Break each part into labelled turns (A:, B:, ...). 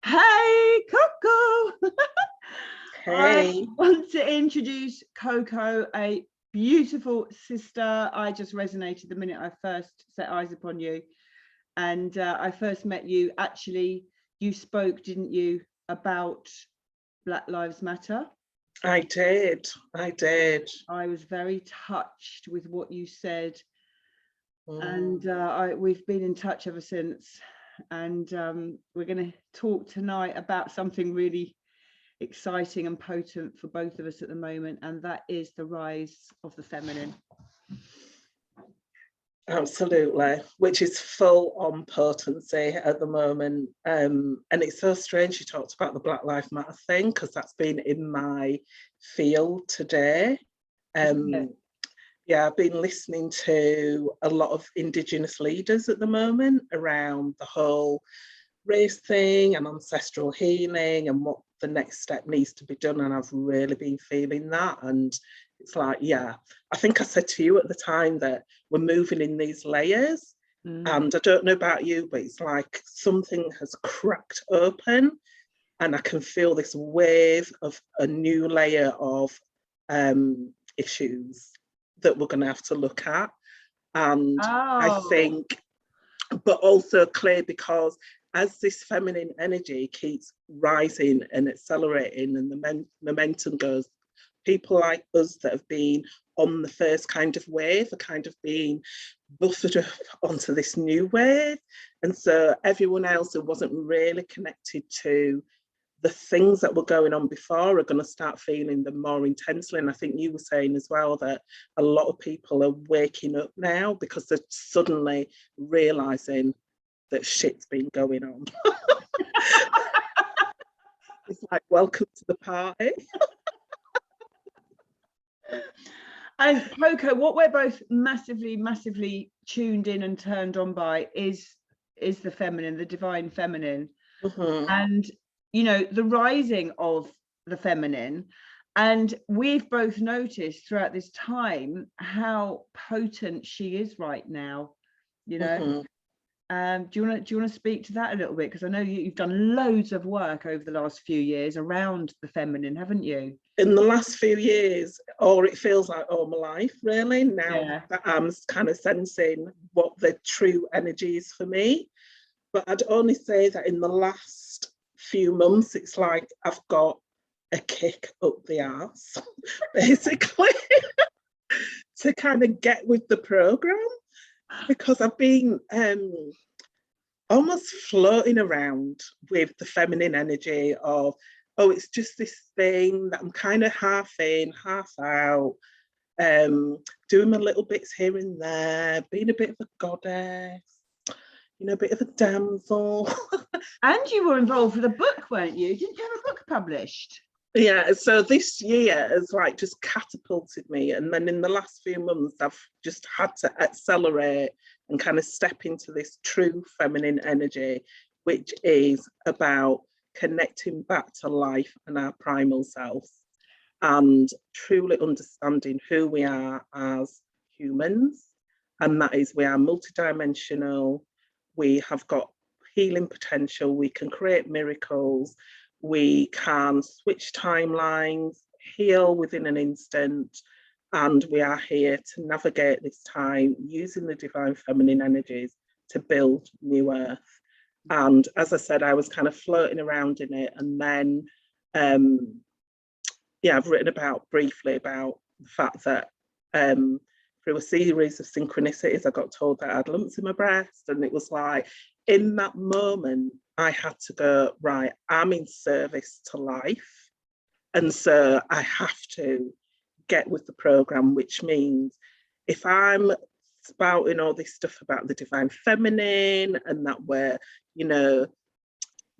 A: Hey, Coco! I
B: Hey,
A: want to introduce Coco, a beautiful sister. I just resonated the minute I first set eyes upon you. And I first met you. Actually, you spoke, didn't you, about Black Lives Matter?
B: I did. I did.
A: I was very touched with what you said. And
B: Mm,
A: we've been in touch ever since. And we're going to talk tonight about something really exciting and potent for both of us at the moment, and that is the rise of the feminine.
B: absolutely, which is full on potency at the moment. And it's so strange you talked about the Black Lives Matter thing because that's been in my field today.
A: Yeah.
B: Um, yeah, I've been listening to a lot of Indigenous leaders at the moment around the whole race thing and ancestral healing and what the next step needs to be done. And I've really been feeling that. And it's like, yeah, I think I said to you at the time that we're moving in these layers. And I don't know about you, but it's like something has cracked open and I can feel this wave of a new layer of issues that we're going to have to look at. And I
A: Oh,
B: think, but also clear because as this feminine energy keeps rising and accelerating and the momentum goes, people like us that have been on the first kind of wave are kind of being buffered up onto this new wave. And so everyone else who wasn't really connected to the things that were going on before are going to start feeling them more intensely. And I think you were saying as well that a lot of people are waking up now because they're suddenly realizing that shit's been going on. It's like, welcome to the party.
A: and Coco, what we're both massively tuned in and turned on by is the feminine, the divine feminine.
B: Mm-hmm.
A: And you know, the rising of the feminine. And we've both noticed throughout this time how potent she is right now, you know.
B: Mm-hmm.
A: Do you want to speak to that a little bit? Because I know you've done loads of work over the last few years around the feminine, haven't you?
B: In the last few years, or it feels like all my life, really, now
A: Yeah.
B: that I'm kind of sensing what the true energy is for me. But I'd only say that in the last few months, it's like I've got a kick up the arse, basically, to kind of get with the program because I've been almost floating around with the feminine energy of, oh, it's just this thing that I'm kind of half in, half out, doing my little bits here and there, being a bit of a goddess, a bit of a damsel.
A: And you were involved with a book, weren't you? Didn't you have a book published?
B: Yeah, so this year has like just catapulted me. And then in the last few months, I've just had to accelerate and kind of step into this true feminine energy, which is about connecting back to life and our primal self and truly understanding who we are as humans. And that is, we are multidimensional, we have got healing potential, we can create miracles, we can switch timelines, heal within an instant, and we are here to navigate this time using the divine feminine energies to build new earth. And as I said, I was kind of floating around in it, and then yeah, I've written about briefly about the fact that through a series of synchronicities, I got told that I had lumps in my breast. And it was like, in that moment, I had to go, right, I'm in service to life. And so I have to get with the program, which means if I'm spouting all this stuff about the divine feminine and that we're, you know,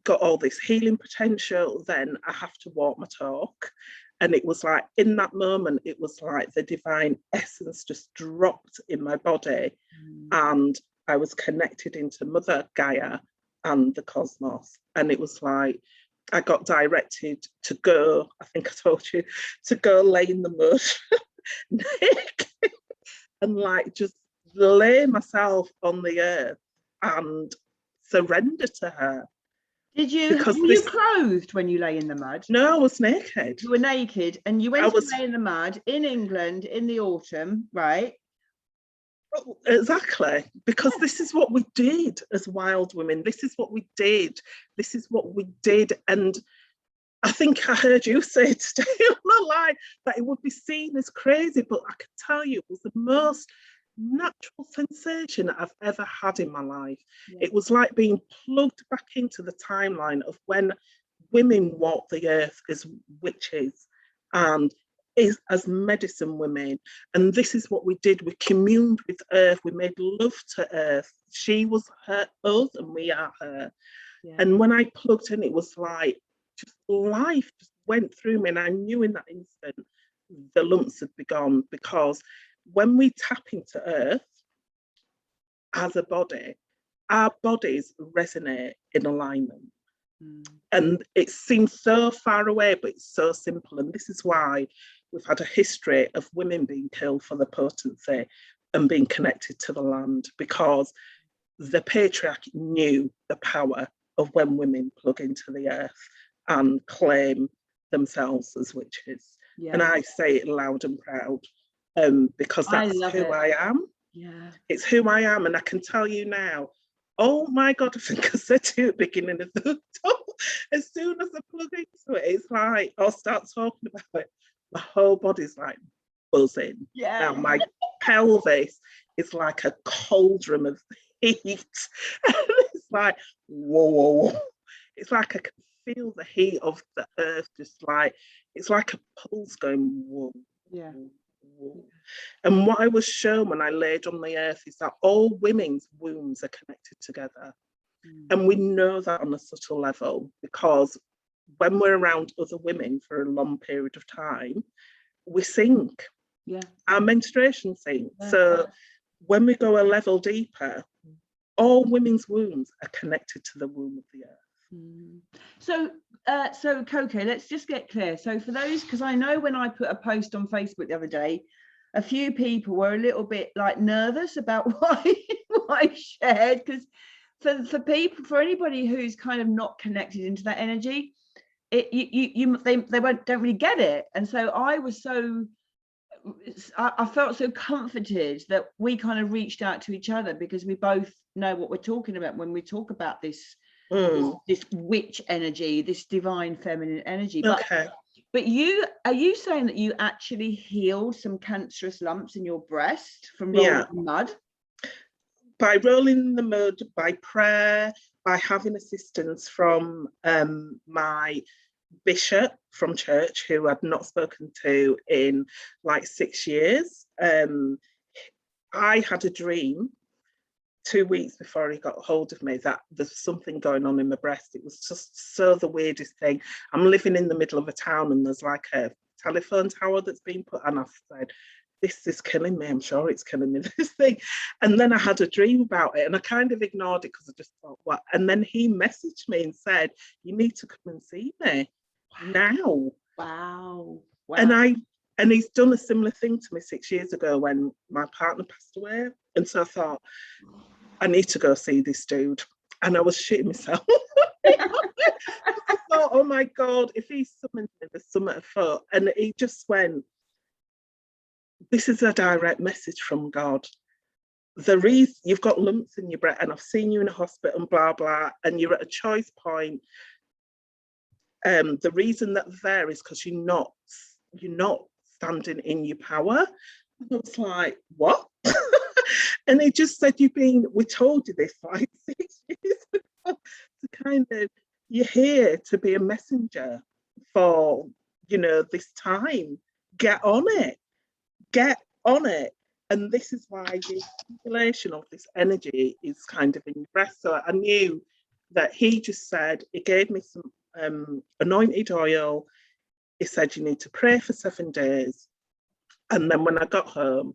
B: got all this healing potential, then I have to walk my talk. And it was like, in that moment, it was like the divine essence just dropped in my body. And I was connected into Mother Gaia and the cosmos. And it was like, I got directed to go, I think I told you, to go lay in the mud naked and like just lay myself on the earth and surrender to her.
A: Did you,
B: because
A: were you clothed when you lay in the mud?
B: No, I was naked.
A: You were naked and you went to lay in the mud in England in the autumn, right?
B: Exactly, because this is what we did as wild women. This is what we did. This is what we did. And I think I heard you say today on the line that it would be seen as crazy, but I can tell you it was the most natural sensation that I've ever had in my life. Yeah. It was like being plugged back into the timeline of when women walked the earth as witches and as medicine women. And this is what we did. We communed with earth. We made love to earth. She was us and we are her. Yeah. And when I plugged in, it was like just life just went through me. And I knew in that instant the lumps had begun, because when we tap into earth as a body, our bodies resonate in alignment. And it seems so far away, but it's so simple. And this is why we've had a history of women being killed for their potency and being connected to the land, because the patriarchy knew the power of when women plug into the earth and claim themselves as witches. Yeah. And I say it loud and proud, because that's who I am. Yeah. It's who I am. And I can tell you now, oh my God, I think I said to you at the beginning of the talk, as soon as I plug into it, it's like, I'll start talking about it, my whole body's like buzzing. Yeah. Now my pelvis is like a cauldron of heat. It's like, whoa, whoa, whoa. It's like I can feel the heat of the earth, just like, it's like a pulse going, whoa. Yeah. Whoa. And what I was shown when I laid on the earth is that all women's wombs are connected together. And we know that on a subtle level, because when we're around other women for a long period of time, we sink. Yeah. Our menstruation sinks. Yeah. So when we go a level deeper, all women's wombs are connected to the womb of the earth.
A: So Coco, let's just get clear. So for those, because I know when I put a post on Facebook the other day, a few people were a little bit like nervous about what I shared, because for people, for anybody who's kind of not connected into that energy, they don't really get it. And so I felt so comforted that we kind of reached out to each other, because we both know what we're talking about when we talk about this witch energy, this divine feminine energy. Okay. But are you saying that you actually healed some cancerous lumps in your breast from rolling in mud?
B: By rolling in the mud, by prayer, by having assistance from my bishop from church, who I'd not spoken to in like 6 years. I had a dream 2 weeks before he got hold of me that there's something going on in my breast. It was just so the weirdest thing. I'm living in the middle of a town and there's like a telephone tower that's been put, and I said, this is killing me. I'm sure it's killing me, this thing. And then I had a dream about it and I kind of ignored it because I just thought, what? And then he messaged me and said, you need to come and see me now.
A: Wow.
B: And he's done a similar thing to me 6 years ago when my partner passed away. And so I thought, I need to go see this dude. And I was shitting myself. I thought, oh my God, if he summoned me, there's something afoot. And he just went, this is a direct message from God. The reason you've got lumps in your breast, and I've seen you in a hospital and blah, blah, and you're at a choice point. The reason that there is because you're not standing in your power. And I was like, what? And he just said, we told you this like 6 years ago, to kind of, you're here to be a messenger for, this time. Get on it. And this is why the accumulation of this energy is kind of in your breast. So I knew that he just said, he gave me some anointed oil. He said, you need to pray for 7 days. And then when I got home,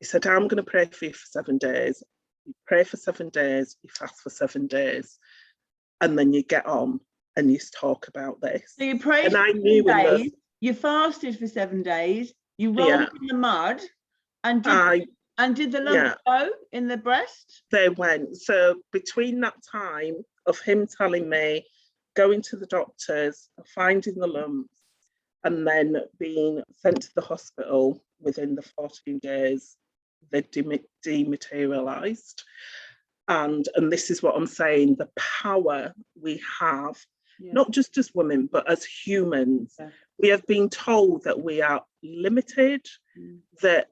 B: he said, I'm going to pray for you for 7 days. You pray for 7 days, you fast for 7 days, and then you get on and you talk about this.
A: So you prayed for 7 days, you fasted for 7 days, you rolled in the mud, and And did the lumps go in the breast?
B: They went. So between that time of him telling me, going to the doctors, finding the lumps, and then being sent to the hospital within the 14 days, they dematerialized. And this is what I'm saying, the power we have, not just as women, but as humans. We have been told that we are limited, that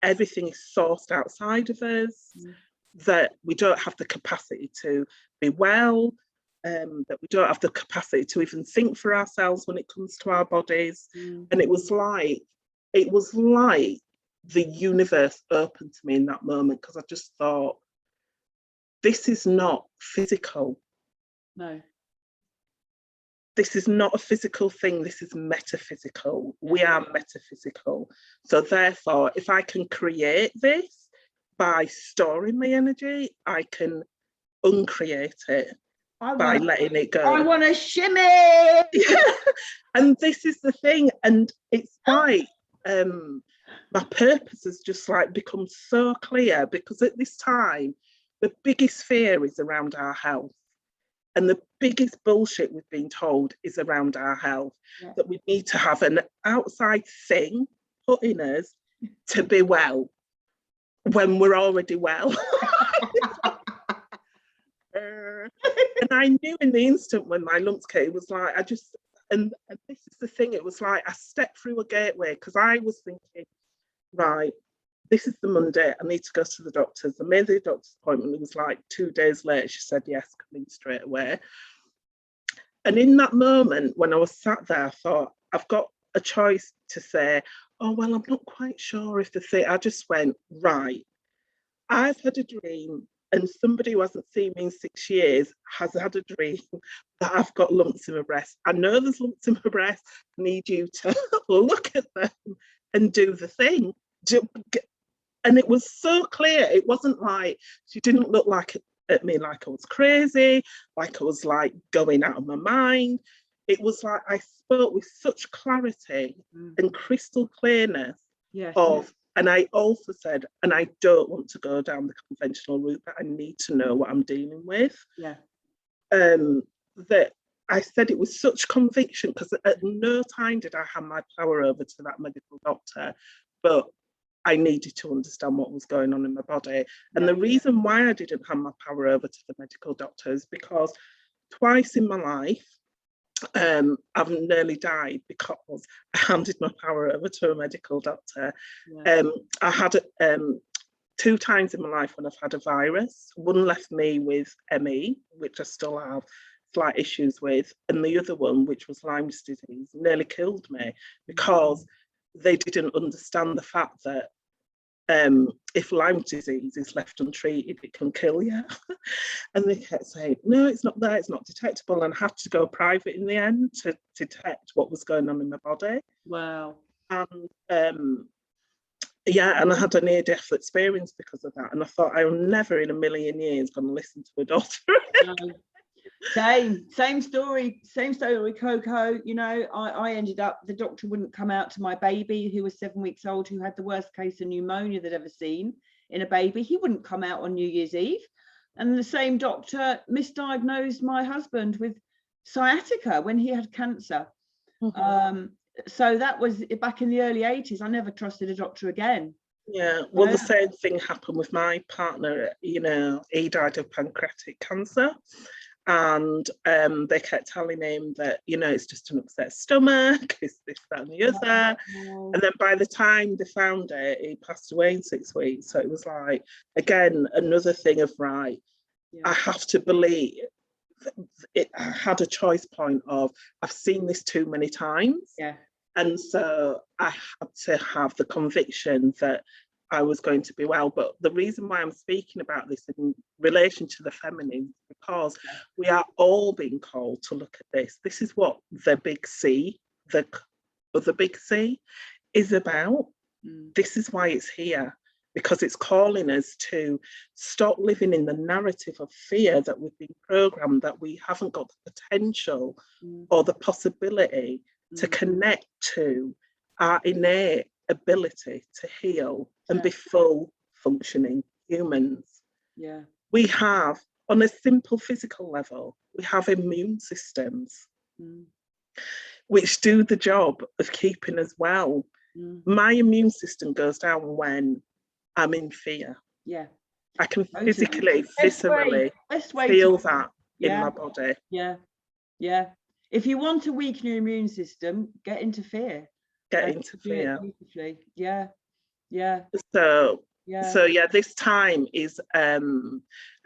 B: everything is sourced outside of us, that we don't have the capacity to be well, that we don't have the capacity to even think for ourselves when it comes to our bodies. And it was like the universe opened to me in that moment, because I just thought, this is not physical.
A: No.
B: This is not a physical thing. This is metaphysical. We are metaphysical. So therefore, if I can create this by storing my energy, I can uncreate it by letting it go.
A: I want to shimmy.
B: And this is the thing. And it's like my purpose has just like become so clear, because at this time, the biggest fear is around our health. And the biggest bullshit we've been told is around our health, that we need to have an outside thing put in us to be well when we're already well. And I knew in the instant when my lumps came, it was like, and this is the thing, it was like I stepped through a gateway, because I was thinking, right, this is the Monday, I need to go to the doctors. I made the doctor's appointment. It was like 2 days later, she said, yes, come in straight away. And in that moment, when I was sat there, I thought, I've got a choice to say, oh, well, I'm not quite sure if the thing, I just went, right, I've had a dream, and somebody who hasn't seen me in 6 years has had a dream that I've got lumps in my breast. I know there's lumps in my breast. I need you to look at them and do the thing. And it was so clear. It wasn't like, she didn't look like at me like I was crazy, like I was like going out of my mind. It was like I spoke with such clarity and crystal clearness and I also said, and I don't want to go down the conventional route, but I need to know what I'm dealing with. That I said it with such conviction, because at no time did I hand my power over to that medical doctor, but I needed to understand what was going on in my body. And the reason why I didn't hand my power over to the medical doctor is because twice in my life, I've nearly died because I handed my power over to a medical doctor. I had 2 times in my life when I've had a virus. One left me with ME, which I still have slight issues with, and the other one, which was Lyme's disease, nearly killed me, because they didn't understand the fact that if Lyme disease is left untreated, it can kill you. And they kept saying, no, it's not there, it's not detectable. And I had to go private in the end to detect what was going on in my body.
A: Wow.
B: And and I had a near-death experience because of that. And I thought, I'm never in a million years going to listen to a doctor.
A: Same story, Coco. You know, I ended up, the doctor wouldn't come out to my baby, who was 7 weeks old, who had the worst case of pneumonia they'd ever seen in a baby. He wouldn't come out on New Year's Eve. And the same doctor misdiagnosed my husband with sciatica when he had cancer. So that was back in the early 80s. I never trusted a doctor again.
B: Yeah, well, the same thing happened with my partner. You know, he died of pancreatic cancer. And they kept telling him that, you know, it's just an upset stomach, it's this, that, and the other. And then by the time they found it, he passed away in 6 weeks. So it was like, again, another thing of, right, I have to believe. I had a choice point of, I've seen this too many times. And so I had to have the conviction that I was going to be well. But the reason why I'm speaking about this in relation to the feminine, because we are all being called to look at this. This is what the big C, the big C is about. This is why it's here, because it's calling us to stop living in the narrative of fear that we've been programmed, that we haven't got the potential or the possibility to connect to our innate ability to heal and be full functioning humans.
A: Yeah.
B: We have, on a simple physical level, we have immune systems which do the job of keeping us well. My immune system goes down when I'm in fear.
A: Yeah.
B: I can
A: Totally.
B: physically,
A: Best
B: viscerally
A: way
B: feel
A: to,
B: that in my body.
A: Yeah. Yeah. If you want to weaken your immune system, get into fear.
B: Get into fear.
A: Beautifully. Yeah. Yeah.
B: So
A: Yeah.
B: yeah, this time is a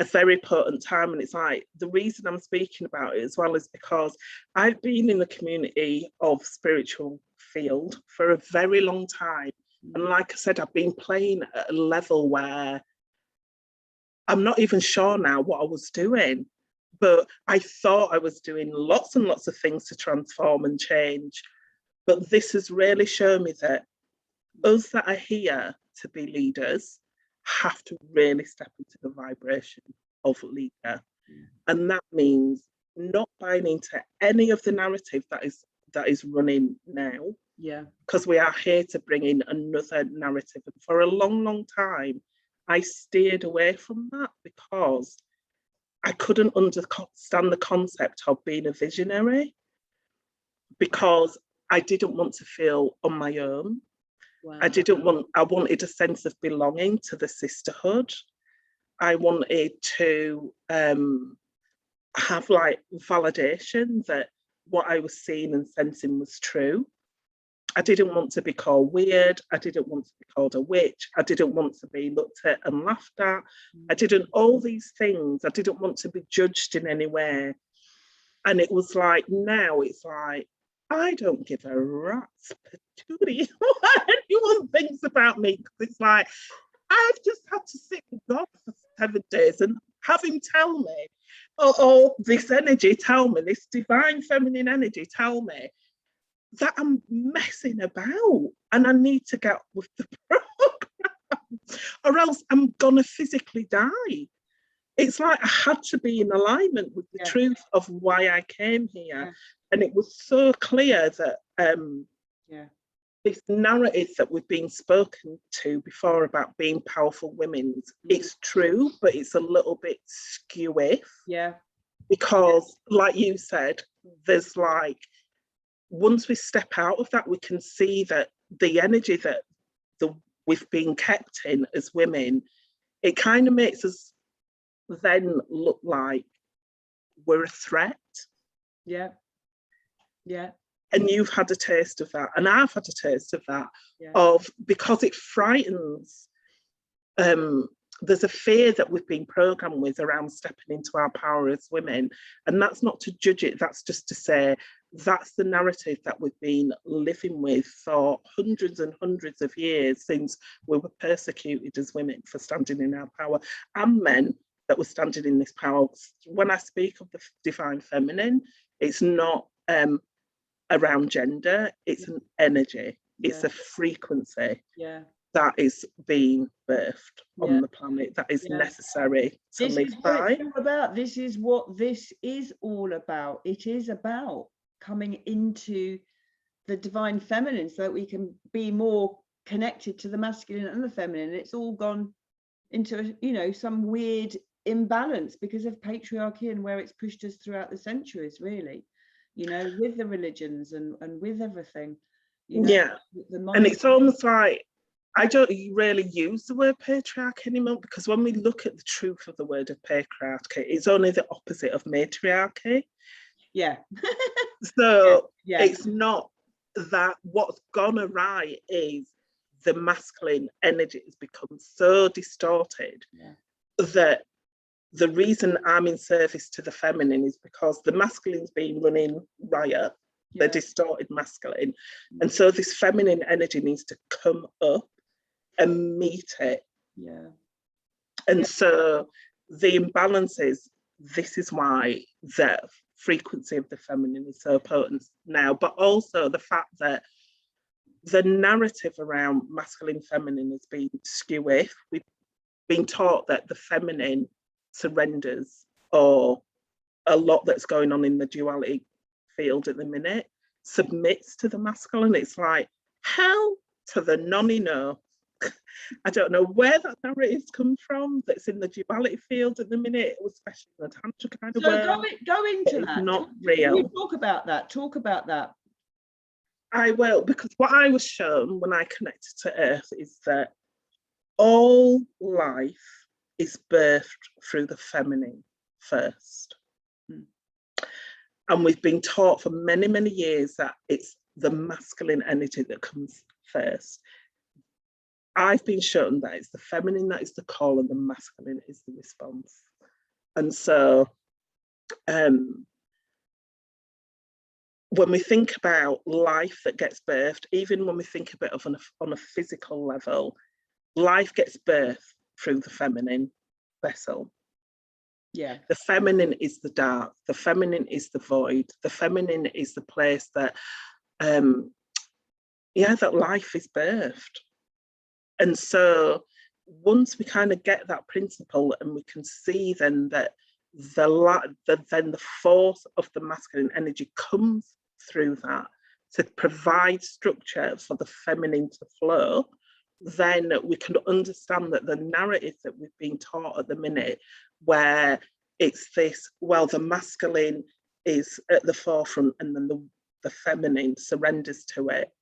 B: very potent time, and it's like the reason I'm speaking about it as well is because I've been in the community of spiritual field for a very long time, and like I said, I've been playing at a level where I'm not even sure now what I was doing, but I thought I was doing lots and lots of things to transform and change. But this has really shown me that us that are here to be leaders have to really step into the vibration of leader. And that means not buying into any of the narrative that is running now.
A: Yeah.
B: Because we are here to bring in another narrative. And for a long, long time, I steered away from that because I couldn't understand the concept of being a visionary, because I didn't want to feel on my own.
A: Wow.
B: I wanted a sense of belonging to the sisterhood. I wanted to have like validation that what I was seeing and sensing was true. I didn't want to be called weird. I didn't want to be called a witch. I didn't want to be looked at and laughed at. I didn't, all these things. I didn't want to be judged in any way. And it was like, now it's like, I don't give a rat's patootie what anyone thinks about me. Because it's like, I've just had to sit with God for 7 days and have him tell me, or this energy tell me, this divine feminine energy tell me that I'm messing about and I need to get with the program, or else I'm gonna physically die. It's like I had to be in alignment with the truth of why I came here. And it was so clear that this narrative that we've been spoken to before about being powerful women, it's true, but it's a little bit skewy.
A: Yeah.
B: Because like you said, there's like, once we step out of that, we can see that the energy that we've been kept in as women, it kind of makes us then look like we're a threat.
A: Yeah. Yeah.
B: And you've had a taste of that, and I've had a taste of that, because it frightens. There's a fear that we've been programmed with around stepping into our power as women, and that's not to judge it, that's just to say that's the narrative that we've been living with for hundreds and hundreds of years, since we were persecuted as women for standing in our power, and men that were standing in this power. When I speak of the divine feminine, it's not around gender, it's an energy, it's a frequency that is being birthed on the planet, that is necessary to live by.
A: This is what this is all about. It is about coming into the divine feminine so that we can be more connected to the masculine and the feminine. It's all gone into, you know, some weird imbalance because of patriarchy and where it's pushed us throughout the centuries, really, you know, with the religions and with everything, you know.
B: And it's almost like I don't really use the word patriarchy anymore, because when we look at the truth of the word of patriarchy, it's only the opposite of matriarchy. So it's not that. What's gone awry is the masculine energy has become so distorted that the reason I'm in service to the feminine is because the masculine's been running riot, the distorted masculine. And so this feminine energy needs to come up and meet it. And so the imbalances, this is why the frequency of the feminine is so potent now, but also the fact that the narrative around masculine feminine has been skewy. We've been taught that the feminine surrenders, or a lot that's going on in the duality field at the minute submits to the masculine. It's like, hell to the nonny no. I don't know where that narrative's come from, that's in the duality field at the minute, especially in the tantra kind of
A: So
B: world.
A: go into
B: It's
A: that.
B: not
A: Can
B: real.
A: you talk about that? Talk about that.
B: I will, because what I was shown when I connected to Earth is that all life is birthed through the feminine first. And we've been taught for many, many years that it's the masculine energy that comes first. I've been shown that it's the feminine that is the call and the masculine is the response. And so when we think about life that gets birthed, even when we think about it on a physical level, life gets birthed through the feminine vessel.
A: Yeah.
B: The feminine is the dark, the feminine is the void, the feminine is the place that, that life is birthed. And so once we kind of get that principle and we can see then that the force of the masculine energy comes through that to provide structure for the feminine to flow, then we can understand that the narrative that we've been taught at the minute, where it's this, well, the masculine is at the forefront and then the feminine surrenders to it.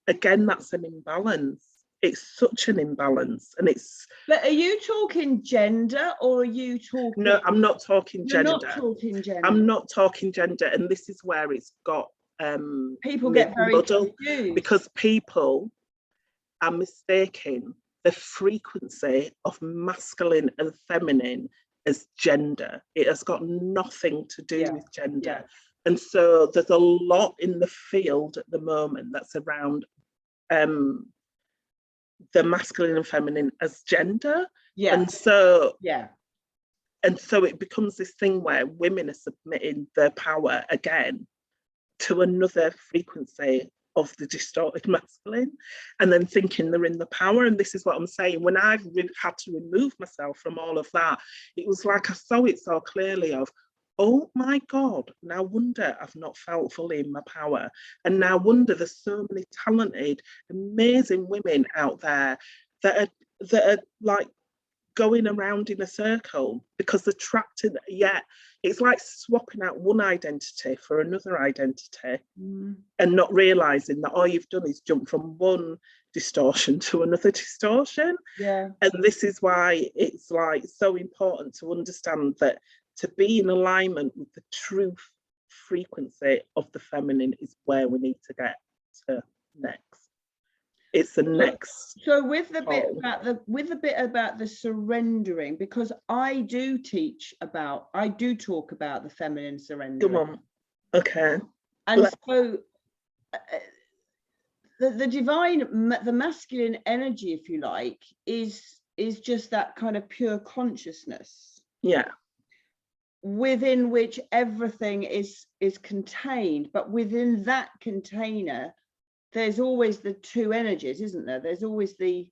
B: Again, that's an imbalance. It's such an imbalance, and it's.
A: But are you talking gender, or are you talking?
B: No, I'm not talking gender.
A: You're not talking gender.
B: I'm not talking gender, and this is where it's got
A: people get very
B: muddled,
A: confused
B: because people are mistaking the frequency of masculine and feminine as gender. It has got nothing to do with gender.
A: Yeah.
B: And so there's a lot in the field at the moment that's around the masculine and feminine as gender.
A: Yeah.
B: And so it becomes this thing where women are submitting their power again to another frequency of the distorted masculine, and then thinking they're in the power. And this is what I'm saying. When I've had to remove myself from all of that, it was like I saw it so clearly of, oh my God, no wonder I've not felt fully in my power. And no wonder there's so many talented, amazing women out there that are like going around in a circle because they're trapped in, it's like swapping out one identity for another identity and not realizing that all you've done is jump from one distortion to another distortion.
A: Yeah.
B: And this is why it's like so important to understand that to be in alignment with the true frequency of the feminine is where we need to get to next. It's the next.
A: So with the bit about the surrendering, because I do talk about the feminine surrendering.
B: Come on. Okay.
A: And so the divine, the masculine energy, if you like, is just that kind of pure consciousness.
B: Yeah.
A: Within which everything is contained, but within that container there's always the two energies, isn't there? There's always the,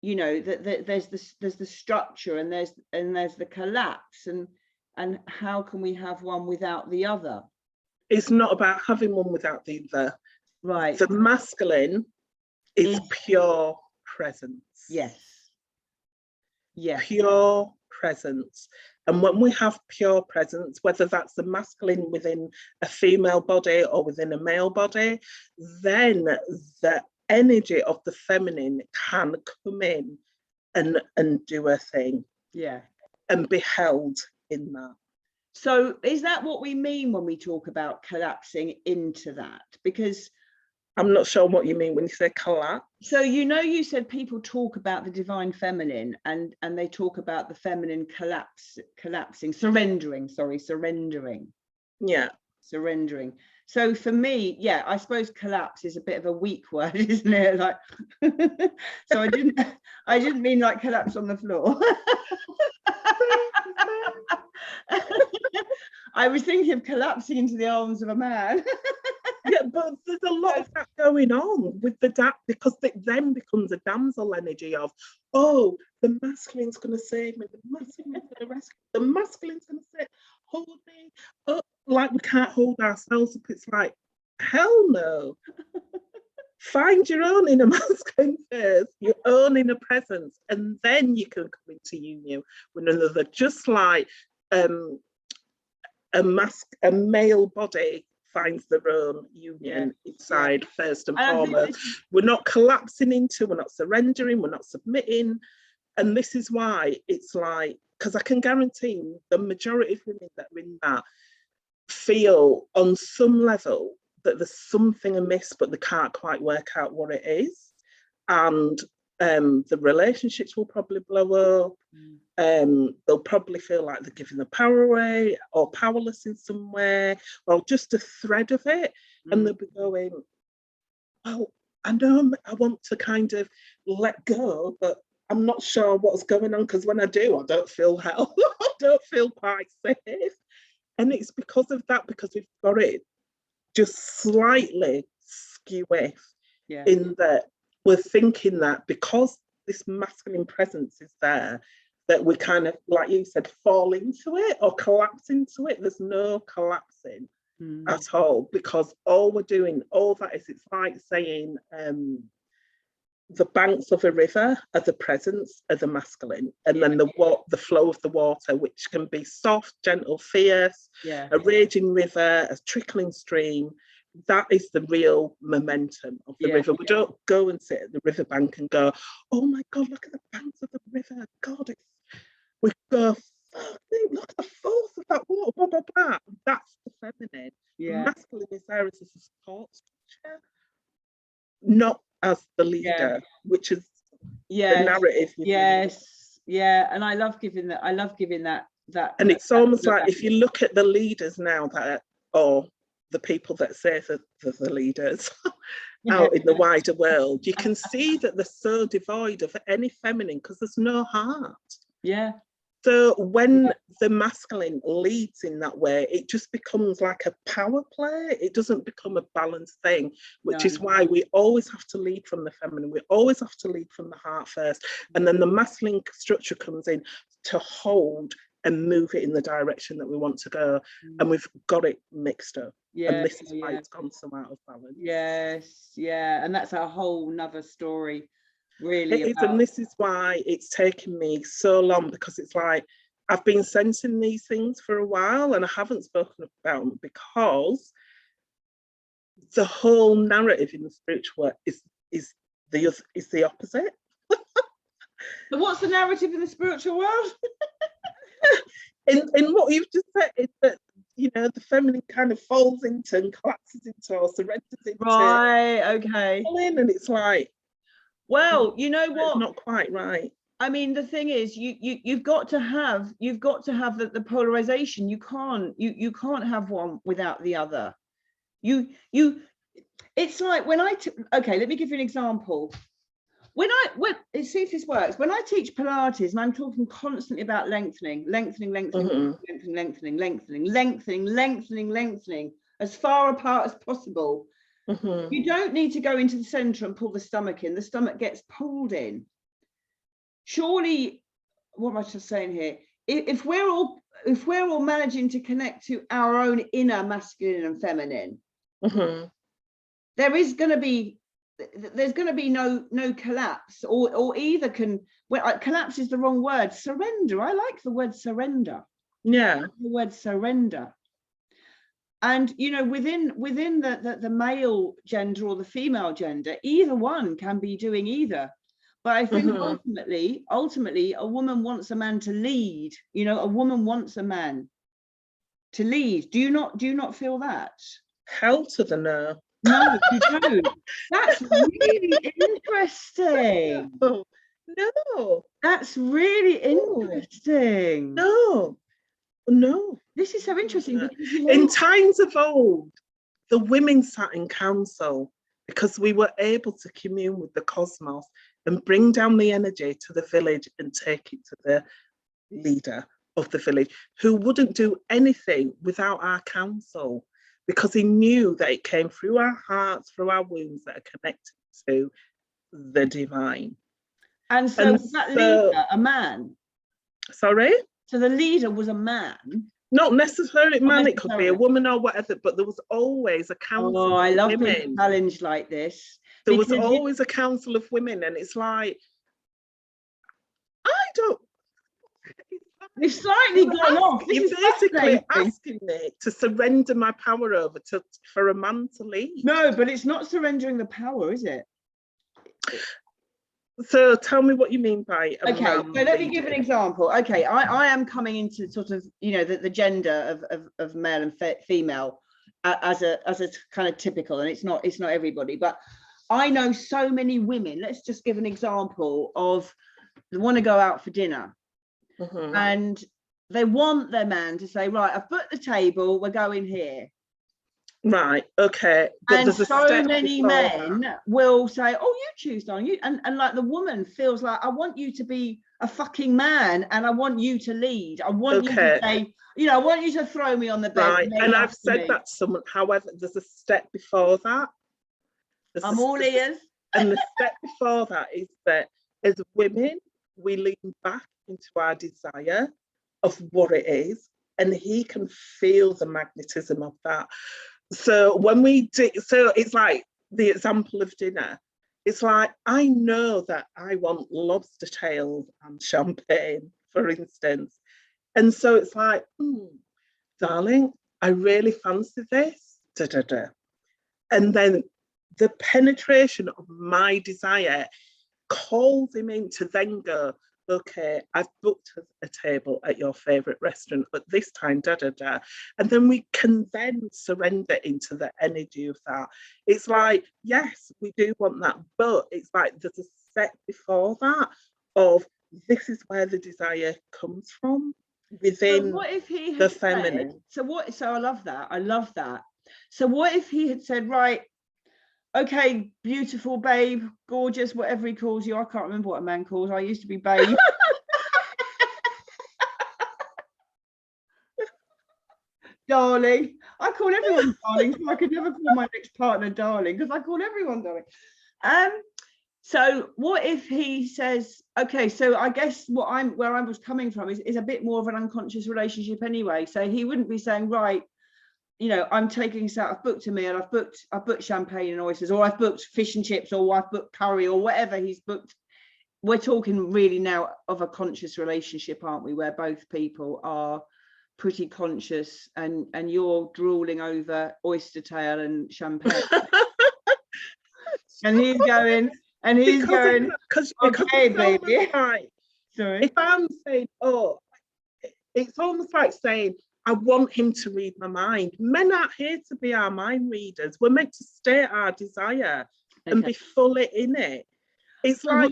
A: there's the structure and there's the collapse, and how can we have one without the other?
B: It's not about having one without the other.
A: Right.
B: The masculine is pure presence.
A: Yes. Yeah.
B: Pure presence. And when we have pure presence, whether that's the masculine within a female body or within a male body, then the energy of the feminine can come in and do a thing.
A: Yeah.
B: And be held in that.
A: So is that what we mean when we talk about collapsing into that? Because
B: I'm not sure what you mean when you say collapse.
A: So, you said people talk about the divine feminine and they talk about the feminine collapsing, surrendering.
B: Yeah.
A: Surrendering. So for me, I suppose collapse is a bit of a weak word, isn't it? Like, so I didn't mean like collapse on the floor. I was thinking of collapsing into the arms of a man.
B: Yeah, but there's a lot of that going on with the because it then becomes a damsel energy of, oh, the masculine's going to save me, the masculine's going to rescue, the masculine's going to say, hold me up, like we can't hold ourselves up. It's like, hell no. find your own inner masculine first, your own inner presence, and then you can come into union with another. Just like a male body finds their own union inside first and foremost. We're not collapsing into, we're not surrendering, we're not submitting. And this is why it's like, because I can guarantee the majority of women that are in that feel on some level that there's something amiss, but they can't quite work out what it is. And the relationships will probably blow up. They'll probably feel like they're giving the power away or powerless in some way, or just a thread of it. And they'll be going, well, I know I want to kind of let go, but I'm not sure what's going on, because when I do, I don't feel hell. I don't feel quite safe. And it's because of that, because we've got it just slightly skew in that we're thinking that because this masculine presence is there, that we kind of, like you said, fall into it or collapse into it. There's no collapsing at all, because all we're doing, all that is, it's like saying the banks of a river are the presence of the masculine, and then the flow of the water, which can be soft, gentle, fierce, a raging river, a trickling stream. That is the real momentum of the river. We don't go and sit at the riverbank and go, oh my God, look at the banks of the river. God, we go, look at the force of that water, blah, blah, blah. That's the feminine. The masculine is there as a support structure, not as the leader, which is the narrative.
A: And I love giving that. And
B: it's almost like, if you look at the leaders now that, or the people that say that they're the leaders out in the wider world, you can see that they're so devoid of any feminine, because there's no heart. So when the masculine leads in that way, it just becomes like a power play. It doesn't become a balanced thing, which is why we always have to lead from the feminine. We always have to lead from the heart first. And then the masculine structure comes in to hold and move it in the direction that we want to go. And we've got it mixed up. And this is why it's gone so out of balance.
A: And that's a whole nother story. Really,
B: it is, and this is why it's taken me so long, because it's like I've been sensing these things for a while and I haven't spoken about them, because the whole narrative in the spiritual is the opposite.
A: So what's the narrative in the spiritual world?
B: in what you've just said, is that, you know, the feminine kind of falls into and collapses into or surrenders into. And it's like,
A: well, you know what?
B: It's not quite right.
A: I mean, the thing is, you've got to have the polarization. You can't have one without the other. It's like when okay, let me give you an example. See if this works. When I teach Pilates, and I'm talking constantly about lengthening as far apart as possible. You don't need to go into the center and pull the stomach in. The stomach gets pulled in. Surely, what am I just saying here? If we're all managing to connect to our own inner masculine and feminine, there's going to be no collapse, or either collapse is the wrong word. Surrender. I like the word surrender. The word surrender. And, you know, within the male gender or the female gender, either one can be doing either. But I think ultimately, a woman wants a man to lead. You know, a woman wants a man to lead. Do you not feel that?
B: Hell to the no.
A: No, you don't. That's really interesting.
B: No.
A: That's really interesting.
B: No.
A: This is so interesting. Because
B: in times of old, the women sat in council because we were able to commune with the cosmos and bring down the energy to the village and take it to the leader of the village, who wouldn't do anything without our counsel, because he knew that it came through our hearts, through our wombs, that are connected to the divine.
A: And so was that leader a man?
B: Sorry?
A: So the leader was a man?
B: Not necessarily man, it could be a woman or whatever, but there was always a council.
A: Oh, I love being challenged like this.
B: There was
A: Because
B: always a council of women, and it's like, I don't.
A: you've slightly gone off. This
B: You're
A: is
B: basically
A: fascinating.
B: asking me to surrender my power over for a man to lead.
A: No, but it's not surrendering the power, is it?
B: So tell me what you mean by a
A: Okay,
B: man
A: so let me give an
B: leading.
A: example. Okay, I am coming into sort of, you know, the gender of male and female as a kind of typical, and it's not everybody, but I know so many women. Let's just give an example of they want to go out for dinner, and they want their man to say, right, I've put the table, we're going here.
B: Right, okay. But
A: And
B: there's a
A: so many men
B: that
A: will say, oh, you choose, darling. You, and like the woman feels like, I want you to be a fucking man, and I want you to lead. I want you to say, you know, I want you to throw me on the bed.
B: Right, and I've said that to someone. However, there's a step before that.
A: I'm all ears.
B: And the step before that is that as women, we lean back into our desire of what it is, and he can feel the magnetism of that. So when we do, so it's like the example of dinner. It's like, I know that I want lobster tails and champagne, for instance. And so it's like, darling, I really fancy this. Da, da, da. And then the penetration of my desire calls him in to then go, okay, I've booked a table at your favourite restaurant, but this time, da, da, da. And then we can then surrender into the energy of that. It's like, yes, we do want that, but it's like there's a step before that of this is where the desire comes from within
A: what if he had
B: the feminine.
A: Said, so I love that. So what if he had said, right, okay, beautiful babe, gorgeous, whatever he calls you. I can't remember what a man calls. I used to be babe. Darling. I call everyone darling, so I could never call my next partner darling, because I call everyone darling. So what if he says, okay, so I guess where I was coming from is a bit more of an unconscious relationship anyway. So he wouldn't be saying, right, you know, I'm taking this out, I've booked a meal, I've booked champagne and oysters, or I've booked fish and chips, or I've booked curry, or whatever he's booked. We're talking really now of a conscious relationship, aren't we, where both people are pretty conscious, and you're drooling over oyster tail and champagne. And he's going, because okay, baby.
B: Like,
A: sorry,
B: if I'm saying, oh, it's almost like saying, I want him to read my mind. Men aren't here to be our mind readers. We're meant to state our desire and be fully in it. It's like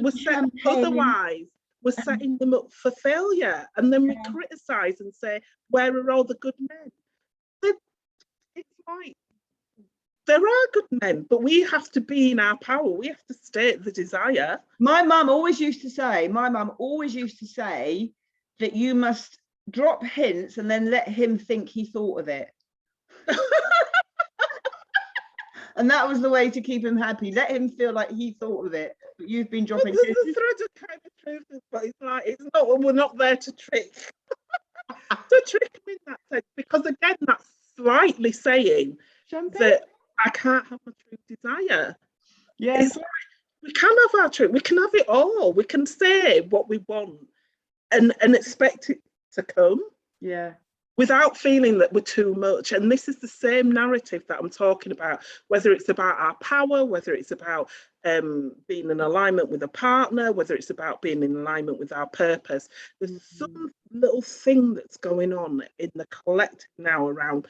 B: otherwise we're setting them up for failure, and then we criticize and say, where are all the good men? It's like, there are good men, but we have to be in our power. We have to state the desire.
A: My mum always used to say that you must drop hints and then let him think he thought of it. And that was the way to keep him happy. Let him feel like he thought of it. But you've been dropping hints.
B: The thread of kind of truth, but it's like, it's not, we're not there to trick. To trick him in that sense, because again, that's slightly saying that I can't have my true desire.
A: Yeah,
B: it's like, we can have our truth. We can have it all. We can say what we want and expect it to come.
A: Yeah.
B: Without feeling that we're too much. And this is the same narrative that I'm talking about, whether it's about our power, whether it's about being in alignment with a partner, whether it's about being in alignment with our purpose. There's some little thing that's going on in the collective now around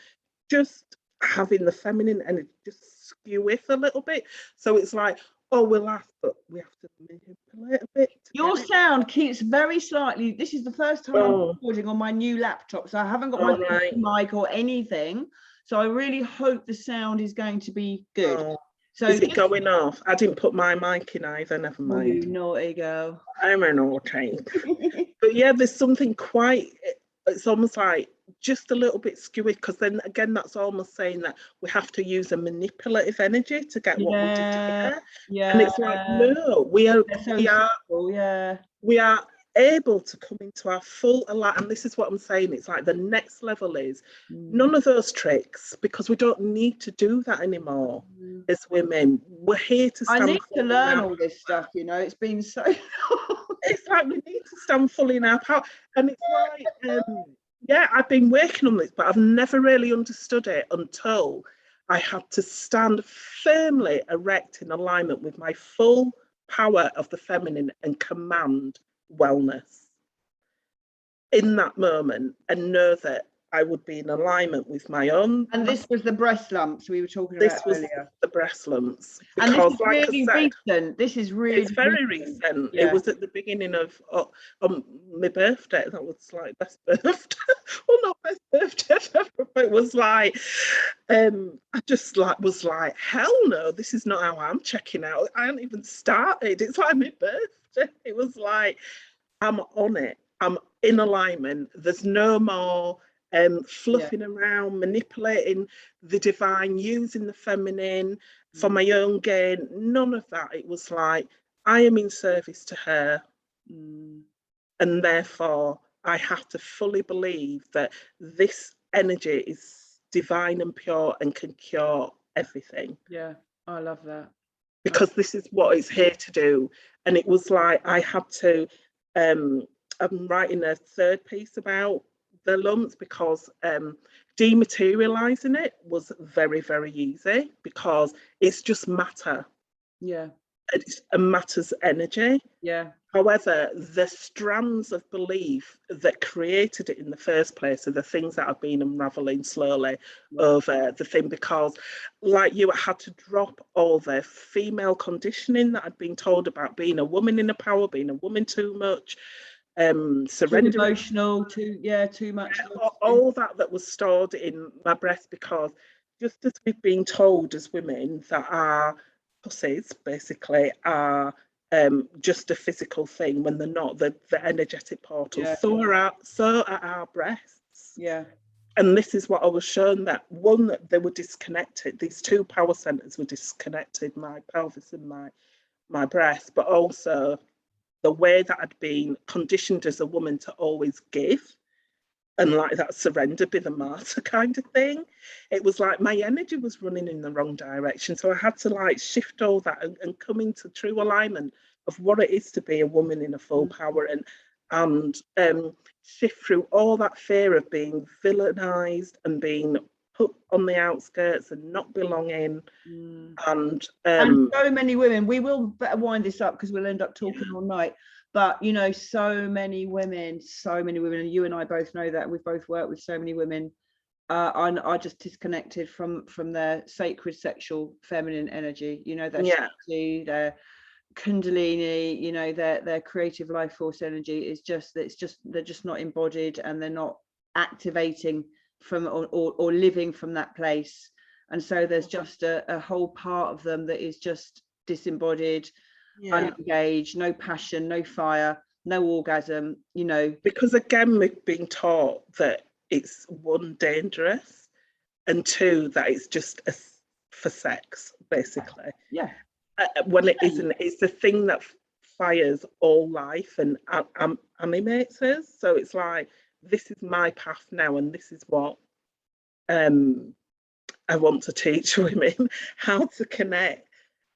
B: just having the feminine energy just skew it a little bit. So it's like, oh, we'll ask, but we have to manipulate a bit.
A: Your sound keeps very slightly. This is the first time I'm recording on my new laptop, so I haven't got my mic or anything. So I really hope the sound is going to be good. So
B: is it going off? I didn't put my mic in either. Never mind.
A: You naughty girl.
B: I'm a naughty. But yeah, there's something quite. It's almost like just a little bit skewy, because then again, that's almost saying that we have to use a manipulative energy to get what we desire.
A: Yeah.
B: And it's like, no, we are able to come into our full alignment. And this is what I'm saying, it's like the next level is none of those tricks, because we don't need to do that anymore. As women, we're here to stand.
A: I need to learn all this stuff, you know. It's been so
B: it's like we need to stand fully in our power. And it's like yeah, I've been working on this, but I've never really understood it until I had to stand firmly erect in alignment with my full power of the feminine and command wellness in that moment, and know that I would be in alignment with my own.
A: And this was the breast lumps we were talking
B: This
A: about
B: was
A: earlier.
B: the breast lumps.
A: And this
B: Because,
A: is
B: like
A: really
B: I said,
A: recent. This is really
B: it's very recent.
A: Yeah.
B: It was at the beginning of my birthday. That was like best birthday. Well, not best birthday ever, but it was like I just like was like, hell no, this is not how I'm checking out. I hadn't even started. It's like my birthday. It was like, I'm on it. I'm in alignment. There's no more fluffing around, manipulating the divine, using the feminine for my own gain. None of that. It was like, I am in service to her. And therefore, I have to fully believe that this energy is divine and pure and can cure everything.
A: Yeah, I love that.
B: Because this is what it's here to do. And it was like, I had to, I'm writing a third piece about the lumps, because dematerializing it was very, very easy, because it's just matter.
A: Yeah.
B: It's a matter's energy.
A: Yeah.
B: However, the strands of belief that created it in the first place are the things that I've been unraveling slowly over the thing, because like you, I had to drop all the female conditioning that I'd been told about being a woman in a power, being a woman too much, surrendering.
A: Too emotional, too much.
B: All that was stored in my breast, because just as we've been told as women that our pussies basically are just a physical thing, when they're not, the energetic portals. So are our breasts.
A: Yeah.
B: And this is what I was shown, that one, that they were disconnected. These two power centers were disconnected, my pelvis and my breast, but also the way that I'd been conditioned as a woman to always give, and like that surrender, be the martyr kind of thing. It was like my energy was running in the wrong direction. So I had to like shift all that and come into true alignment of what it is to be a woman in a full power, and shift through all that fear of being villainized and being put on the outskirts and not belonging. And
A: so many women, we will better wind this up because we'll end up talking all night. But you know, so many women, and you and I both know that. We've both worked with so many women are just disconnected from their sacred sexual feminine energy, you know, their Shakti, their Kundalini, you know, their creative life force energy is just, they're just not embodied, and they're not activating from or living from that place. And so there's just a whole part of them that is just disembodied, unengaged, no passion, no fire, no orgasm, you know.
B: Because again, we've been taught that it's one, dangerous, and two, that it's just for sex, basically.
A: Yeah.
B: When it isn't, it's the thing that fires all life and animates us. So it's like, this is my path now, and this is what I want to teach women, how to connect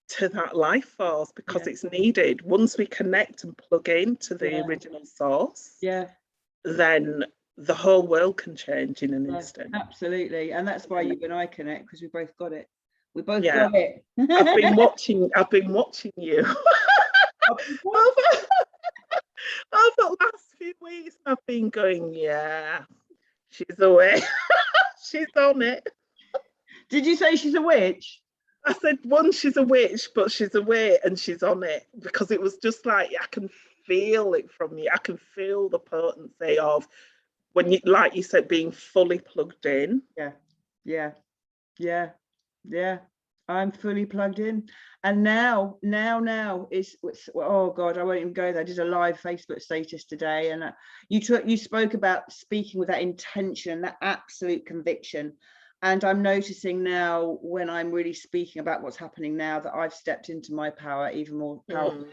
B: to that life force, because it's needed. Once we connect and plug into the original source, then the whole world can change in an instant.
A: Absolutely. And that's why you and I connect, because we both got it. We both got it.
B: I've been watching you over the last few weeks. I've been going, yeah, she's away. She's on it.
A: Did you say she's a witch?
B: I said, one, she's a witch, but she's away and she's on it, because it was just like, I can feel it from you. I can feel the potency of when you, like you said, being fully plugged in.
A: Yeah. I'm fully plugged in. And now it's oh God, I won't even go there. I did a live Facebook status today, and you spoke about speaking with that intention, that absolute conviction. And I'm noticing now, when I'm really speaking about what's happening now, that I've stepped into my power even more powerfully.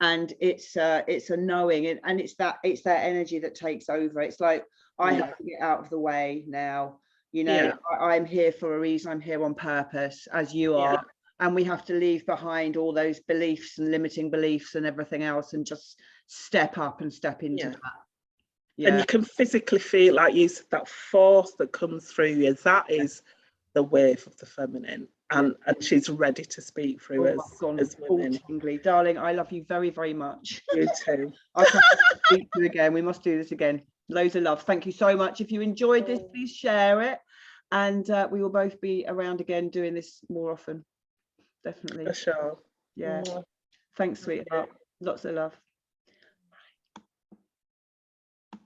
A: and it's a knowing, and it's that energy that takes over. It's like, I have to get out of the way now, you know. I'm here for a reason. I'm here on purpose, as you are. And we have to leave behind all those beliefs and limiting beliefs and everything else, and just step up and step into that.
B: And you can physically feel, like you said, that force that comes through you. That is the wave of the feminine, and she's ready to speak through as women.
A: Darling, I love you very, very much.
B: You too.
A: I can't speak to you again. We must do this again. Loads of love. Thank you so much. If you enjoyed this, please share it, and we will both be around again doing this more often. Definitely.
B: For sure.
A: Yeah. Thanks, sweetheart. Lots of love.